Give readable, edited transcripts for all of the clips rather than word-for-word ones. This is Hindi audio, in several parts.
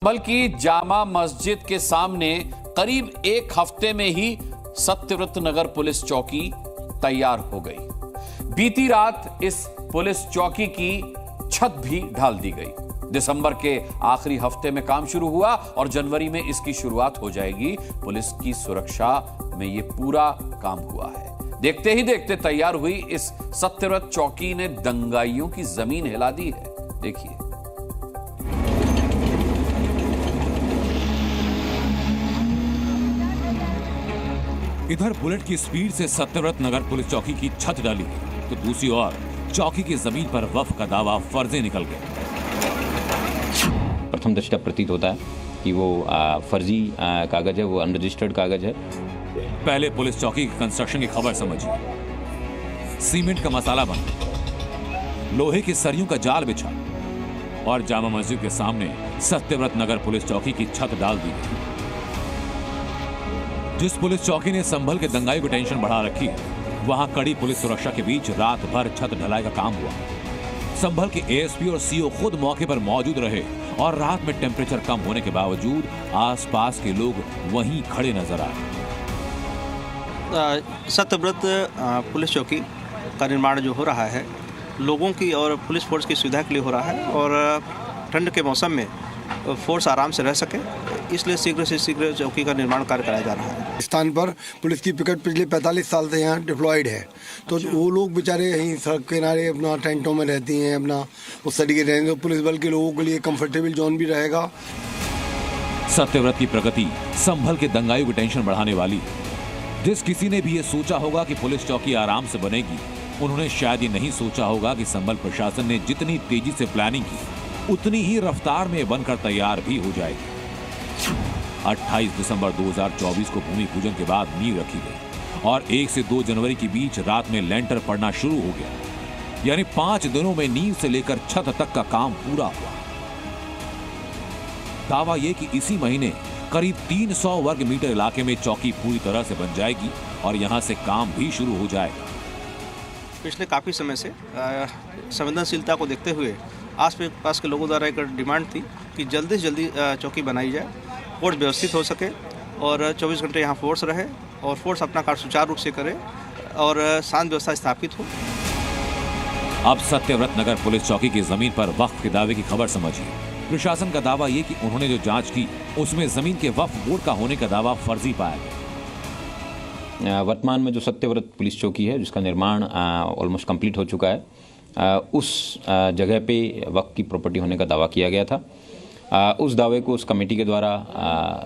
बल्कि जामा मस्जिद के सामने करीब एक हफ्ते में ही सत्यव्रत नगर पुलिस चौकी तैयार हो गई। बीती रात इस पुलिस चौकी की छत भी ढाल दी गई। दिसंबर के आखिरी हफ्ते में काम शुरू हुआ और जनवरी में इसकी शुरुआत हो जाएगी। पुलिस की सुरक्षा में यह पूरा काम हुआ है। देखते ही देखते तैयार हुई इस सत्यव्रत चौकी ने दंगाइयों की जमीन हिला दी है। देखिए। इधर बुलेट की स्पीड से सत्यव्रत नगर पुलिस चौकी की छत डाली गई, तो दूसरी ओर चौकी की जमीन पर वक्फ का दावा फर्जी निकल गया। प्रथम दृष्टया प्रतीत होता है कि वो फर्जी कागज है, वो अनरजिस्टर्ड कागज है। पहले पुलिस चौकी की कंस्ट्रक्शन की खबर समझिए। सीमेंट का मसाला बना, लोहे की सरियों का जाल बिछा और जामा मस्जिद के सामने सत्यव्रत नगर पुलिस चौकी की छत डाल दी गई। जिस पुलिस चौकी ने संभल के दंगाई की टेंशन बढ़ा रखी, वहां कड़ी पुलिस सुरक्षा के बीच रात भर छत ढलाई का काम हुआ। संभल के एएसपी और सीओ खुद मौके पर मौजूद रहे और रात में टेम्परेचर कम होने के बावजूद आसपास के लोग वहीं खड़े नजर आए। सत्यव्रत पुलिस चौकी का निर्माण जो हो रहा है, लोगों की और पुलिस फोर्स की सुविधा के लिए हो रहा है और ठंड के मौसम में फोर्स आराम से रह सके, इसलिए शीघ्र से शीघ्र चौकी का निर्माण कार्य कराया जा रहा है। स्थान पर पुलिस की पिकेट पिछले 45 साल से यहाँ डिप्लॉयड है, तो वो लोग बेचारे यहीं सड़क किनारे अपना टेंटों में रहती हैं, अपना उस तरीके रहेंगे, तो पुलिस बल के लोगों के लिए कंफर्टेबल जोन भी रहेगा। सत्यव्रत की प्रगति संभल के दंगाइयों की टेंशन बढ़ाने वाली है। जिस किसी ने भी ये सोचा होगा कि पुलिस चौकी आराम से बनेगी, उन्होंने शायद ये नहीं सोचा होगा कि संभल प्रशासन ने जितनी तेजी से प्लानिंग की, उतनी ही रफ्तार में बनकर तैयार भी हो जाएगी। 28 दिसंबर 2024 को भूमि पूजन के बाद नींव रखी गई और 1 से 2 जनवरी के बीच रात में लेंटर पड़ना शुरू हो गया। यानी 5 दिनों में नींव से लेकर छत तक का काम पूरा हुआ। दावा यह कि इसी महीने करीब 300 वर्ग मीटर इलाके में चौकी पूरी तरह से बन जाएगी और यहां से काम भी शुरू हो जाएगा। पिछले काफ़ी समय से संवेदनशीलता को देखते हुए आस पास के लोगों द्वारा एक डिमांड थी कि जल्दी से जल्दी चौकी बनाई जाए, फोर्स व्यवस्थित हो सके और 24 घंटे यहाँ फोर्स रहे और फोर्स अपना कार्य सुचारू रूप से करे और शांति व्यवस्था स्थापित हो। अब सत्यव्रत नगर पुलिस चौकी की जमीन पर वक्फ के दावे की खबर समझिए। प्रशासन का दावा ये कि उन्होंने जो जांच की, उसमें जमीन के वक्फ बोर्ड का होने का दावा फर्जी पाया गया। वर्तमान में जो सत्यव्रत पुलिस चौकी है, जिसका निर्माण ऑलमोस्ट कंप्लीट हो चुका है, उस जगह पे वक्फ की प्रॉपर्टी होने का दावा किया गया था। उस दावे को उस कमेटी के द्वारा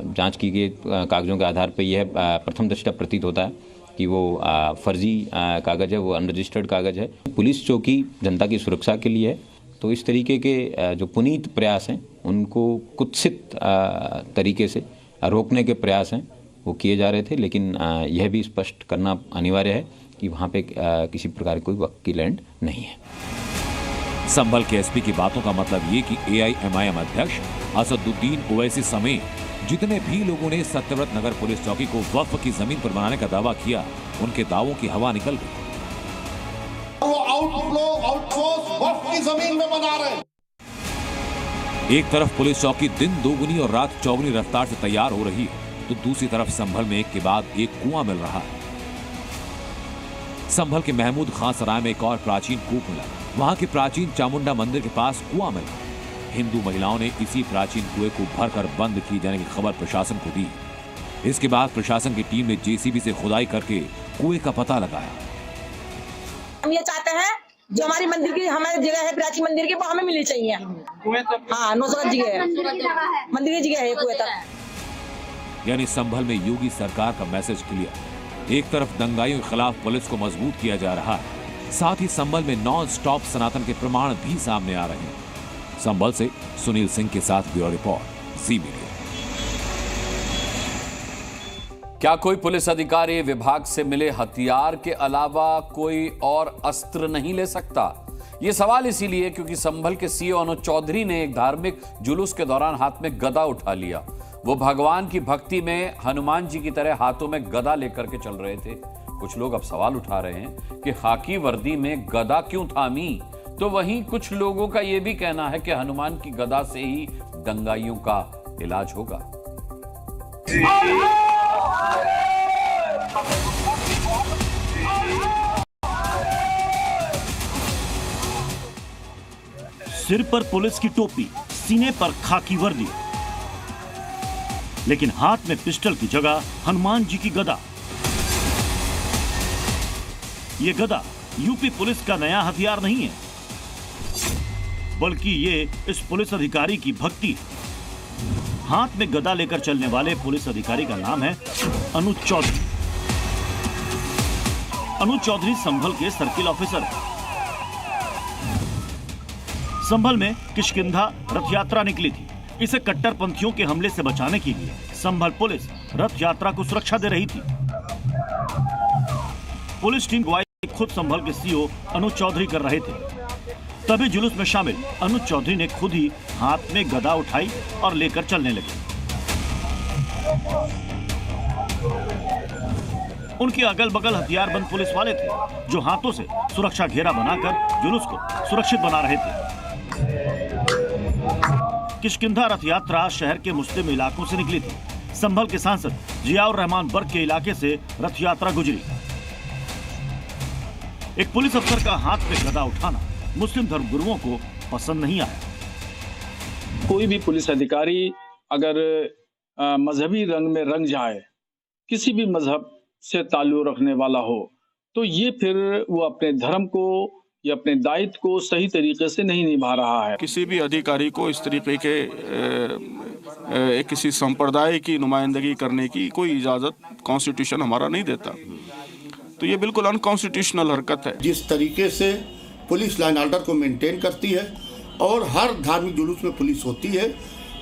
जांच की गई कागज़ों के आधार पर यह प्रथम दृष्टया प्रतीत होता है कि वो फर्जी कागज़ है, वो अनरजिस्टर्ड कागज़ है। पुलिस चौकी जनता की सुरक्षा के लिए है, तो इस तरीके के जो पुनीत प्रयास हैं, उनको कुत्सित तरीके से रोकने के प्रयास हैं, वो किए जा रहे थे। लेकिन यह भी स्पष्ट करना अनिवार्य है कि वहाँ पे किसी प्रकार कोई वक्फ की लैंड नहीं है। संभल के एसपी की बातों का मतलब ये कि एआईएमआईएम अध्यक्ष असदुद्दीन ओवैसी समेत जितने भी लोगों ने सत्यव्रत नगर पुलिस चौकी को वक्फ की जमीन पर बनाने का दावा किया, उनके दावों की हवा निकल गई। वो आउटफोर्स वक्फ की जमीन में बना रहे। एक तरफ पुलिस चौकी दिन दोगुनी और रात चौगुनी रफ्तार से तैयार हो रही है, तो दूसरी तरफ संभल में एक के बाद एक कुआं मिल रहा है। संभल के महमूद खान सराय में एक और प्राचीन कूप मिला। वहां के प्राचीन चामुंडा मंदिर के पास कुआं मिला। हिंदू महिलाओं ने इसी प्राचीन कुएं को भरकर बंद किए जाने की खबर प्रशासन को दी। इसके बाद प्रशासन की टीम ने जेसीबी से खुदाई करके कुएं का पता लगाया। हम ये चाहते हैं जो हमारी मंदिर की हमारी जगह है, प्राचीन मंदिर की, वो हमें मिलनी चाहिए। हाँ, 900 जगह है, मंदिर की जगह है कुएं तक। यानी संभल में योगी सरकार का मैसेज क्लियर। एक तरफ दंगाइयों के खिलाफ पुलिस को मजबूत किया जा रहा है, साथ ही संभल में नॉन स्टॉप सनातन के प्रमाण भी सामने आ रहे हैं। संभल से सुनील सिंह के साथ ब्यूरो रिपोर्ट, जी मीडिया। क्या कोई पुलिस अधिकारी विभाग से मिले हथियार के अलावा कोई और अस्त्र नहीं ले सकता? यह सवाल इसीलिए क्योंकि संभल के सीओ अनुज चौधरी ने एक धार्मिक जुलूस के दौरान हाथ में गदा उठा लिया। वो भगवान की भक्ति में हनुमान जी की तरह हाथों में गदा लेकर के चल रहे थे। कुछ लोग अब सवाल उठा रहे हैं कि खाकी वर्दी में गदा क्यों थामी? तो वहीं कुछ लोगों का यह भी कहना है कि हनुमान की गदा से ही दंगाइयों का इलाज होगा। सिर पर पुलिस की टोपी, सीने पर खाकी वर्दी, लेकिन हाथ में पिस्टल की जगह हनुमान जी की गदा। ये गदा यूपी पुलिस का नया हथियार नहीं है, बल्कि ये इस पुलिस अधिकारी की भक्ति है। हाथ में गदा लेकर चलने वाले पुलिस अधिकारी का नाम है अनुज चौधरी। अनुज चौधरी संभल के सर्किल ऑफिसर है। संभल में किष्किंधा रथ यात्रा निकली थी। इसे कट्टरपंथियों के हमले से बचाने के लिए संभल पुलिस रथ यात्रा को सुरक्षा दे रही थी। पुलिस टीम अगुवाई खुद संभल के सीओ अनुज चौधरी कर रहे थे। तभी जुलूस में शामिल अनुज चौधरी ने खुद ही हाथ में गदा उठाई और लेकर चलने लगे। उनके अगल बगल हथियारबंद पुलिस वाले थे, जो हाथों से सुरक्षा घेरा बनाकर जुलूस को सुरक्षित बना रहे थे। किष्किंधा रथ यात्रा शहर के मुस्लिम इलाकों से निकली थी। संभल के सांसद जियाउर रहमान बर्ग के इलाके से रथ यात्रा गुजरी। एक पुलिस अफसर का हाथ में गदा उठाना मुस्लिम धर्मगुरुओं को पसंद नहीं आया। कोई भी पुलिस अधिकारी अगर मजहबी रंग में रंग जाए, किसी भी मजहब से ताल्लुक रखने वाला हो, तो ये फिर वो अपने धर्म को या अपने दायित्व को सही तरीके से नहीं निभा रहा है। किसी भी अधिकारी को इस तरीके के किसी संप्रदाय की नुमाइंदगी करने की कोई इजाज़त कॉन्स्टिट्यूशन हमारा नहीं देता। तो ये बिल्कुल अनकॉन्स्टिट्यूशनल हरकत है। जिस तरीके से पुलिस लाइन ऑर्डर को मेंटेन करती है और हर धार्मिक जुलूस में पुलिस होती है,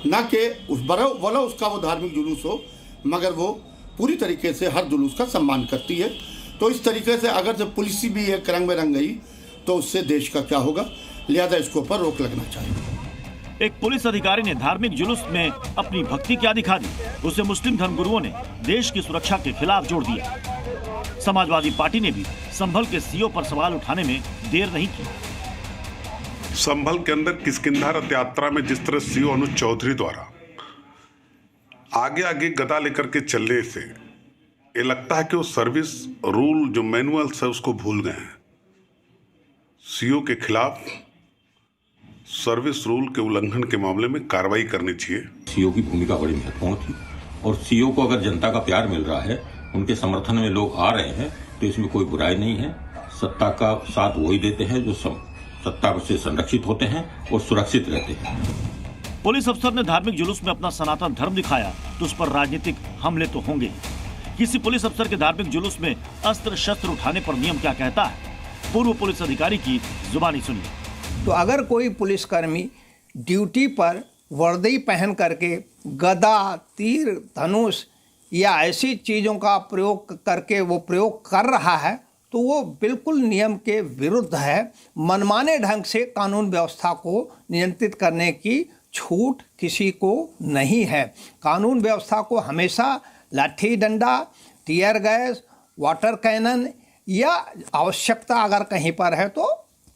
न कि वाला उसका वो धार्मिक जुलूस हो, मगर वो पूरी तरीके से हर जुलूस का सम्मान करती है। तो इस तरीके से अगर जब पुलिस भी एक रंग में रंग गई तो उससे देश का क्या होगा, लिहाजा इसको पर रोक लगना चाहिए। एक पुलिस अधिकारी ने धार्मिक जुलूस में अपनी भक्ति क्या दिखा दी, उसे मुस्लिम धर्मगुरुओं ने देश की सुरक्षा के खिलाफ जोड़ दिया। समाजवादी पार्टी ने भी संभल के सीओ पर सवाल उठाने में देर नहीं की। संभल के अंदर किष्किंधा रथ यात्रा में जिस तरह सीओ अनुज चौधरी द्वारा आगे आगे गदा लेकर के चलने से ये लगता है कि वो सर्विस रूल जो मैनुअल्स है उसको भूल गए हैं। सीओ के खिलाफ सर्विस रूल के उल्लंघन के मामले में कार्रवाई करनी चाहिए। सीओ की भूमिका बड़ी महत्वपूर्ण थी और सीओ को अगर जनता का प्यार मिल रहा है, उनके समर्थन में लोग आ रहे हैं, तो इसमें कोई बुराई नहीं है। सत्ता का साथ वही देते हैं जो सत्ता से संरक्षित होते हैं और सुरक्षित रहते हैं। पुलिस अफसर ने धार्मिक जुलूस में अपना सनातन धर्म दिखाया तो उस पर राजनीतिक हमले तो होंगे। किसी पुलिस अफसर के धार्मिक जुलूस में अस्त्र शस्त्र उठाने पर नियम क्या कहता है, पूर्व पुलिस अधिकारी की जुबानी सुनिए। तो अगर कोई पुलिसकर्मी ड्यूटी पर वर्दी पहन करके गदा, तीर, धनुष या ऐसी चीज़ों का प्रयोग करके वो प्रयोग कर रहा है, तो वो बिल्कुल नियम के विरुद्ध है। मनमाने ढंग से कानून व्यवस्था को नियंत्रित करने की छूट किसी को नहीं है। कानून व्यवस्था को हमेशा लाठी डंडा, टीयर गैस, वाटर कैनन या आवश्यकता अगर कहीं पर है तो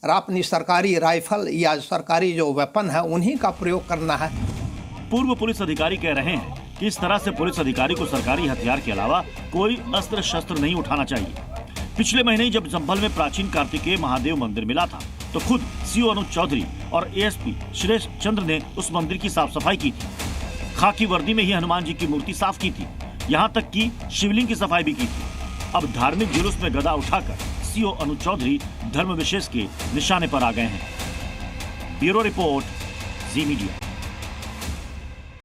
अपनी सरकारी राइफल या सरकारी जो वेपन है उन्हीं का प्रयोग करना है। पूर्व पुलिस अधिकारी कह रहे हैं कि इस तरह से पुलिस अधिकारी को सरकारी हथियार के अलावा कोई अस्त्र शस्त्र नहीं उठाना चाहिए। पिछले महीने ही जब संभल में प्राचीन कार्तिकेय महादेव मंदिर मिला था तो खुद सीओ अनुज चौधरी और एएसपी श्रेष्ठ चंद्र ने उस मंदिर की साफ सफाई की थी। खाकी वर्दी में ही हनुमान जी की मूर्ति साफ की थी, यहाँ तक कि शिवलिंग की सफाई भी की थी। अब धार्मिक जुलूस में गदा उठाकर सीओ अनुज चौधरी धर्म विशेष के निशाने पर आ गए हैं। ब्यूरो रिपोर्ट, जी मीडिया।